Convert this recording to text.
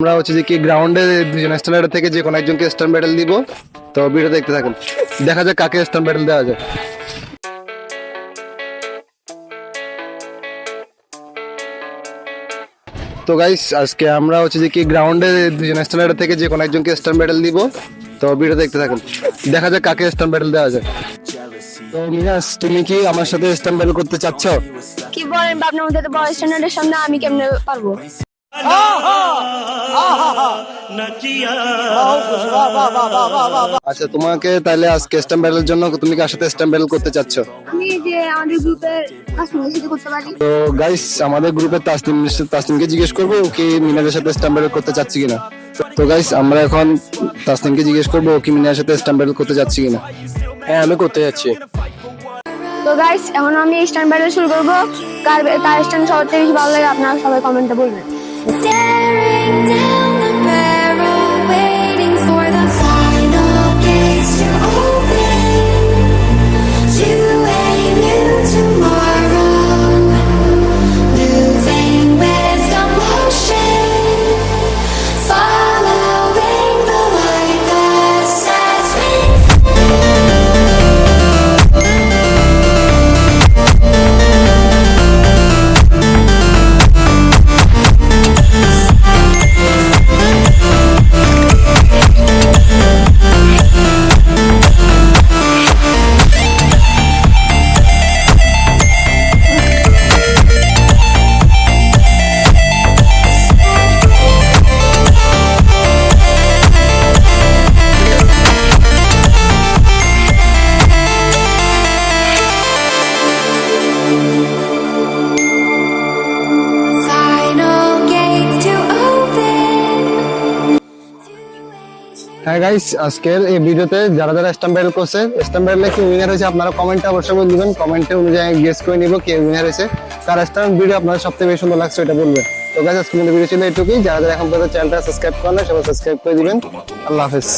আমরা হচ্ছে যে কি গ্রাউন্ডে দুজন স্ট্যান্ডার্ড থেকে যে কোনো একজনকে স্টার মেডেল দিব। তো ভিডিও দেখতে থাকুন, দেখা যাক কাকে স্টার মেডেল দেওয়া যায়। তো গাইস আজকে আমরা হচ্ছে যে কি গ্রাউন্ডে দুজন স্ট্যান্ডার্ড থেকে যে কোনো একজনকে স্টার মেডেল দিব। তো ভিডিও দেখতে থাকুন, দেখা যাক কাকে স্টার মেডেল দেওয়া যায়। তো মিনাস, তুমি কি আমার সাথে স্টার মেডেল করতে চাচ্ছ? কি বলেন আপনার মধ্যে তো বড় স্ট্যান্ডার্ডের সামনে আমি কেমনে পারবো? আচ্ছা, তোমাকে তাহলে আজকে স্টার মেডেলের জন্য তুমি কার সাথে স্টার মেডেল করতে চাচ্ছ? আমি যে আমাদের গ্রুপের কাস্টমারের সাথে করতে পারি। তো গাইস আমাদের গ্রুপে তাসনিমকে জিজ্ঞেস করবো ও কি মিনাজের সাথে স্টার মেডেল করতে চাচ্ছি কিনা। তো গাইস আমরা এখন তাসনিমকে জিজ্ঞেস করবো ও কি মিনার সাথে স্টার মেডেল করতে চাচ্ছি কিনা। হ্যাঁ, আমি করতে যাচ্ছি। তো গাইস এখন আমি স্ট্যান্ড ব্যাটল শুরু করবো। কার স্ট্যান্ড সবচেয়ে বেশি ভালো লাগে আপনারা সবাই কমেন্টে বলবেন। Staring down the barrel, waiting for the final gates to open, to a new tomorrow, moving with the motion, following the light that sets me হ্যাঁ গাইস, আজকের এই ভিডিওতে যারা যারা স্টাম্প ব্যাটল করছে, স্টাম্প ব্যাটলে কি উইনার হয়েছে আপনারা কমেন্টে অবশ্যই বলে দিবেন। কমেন্টে অনুযায়ী গেস করে নিব কে উইনার হয়েছে, কার স্টাম্প ভিডিও আপনাদের সবথেকে বেশি সুন্দর লাগছে এটা বলবেন। তো গাইস আজকের ভিডিও ছিল এটুকুই। যারা যারা এখন পর্যন্ত চ্যানেলটা সাবস্ক্রাইব করেন সবাই সাবস্ক্রাইব করে দিবেন। আল্লাহ হাফেজ।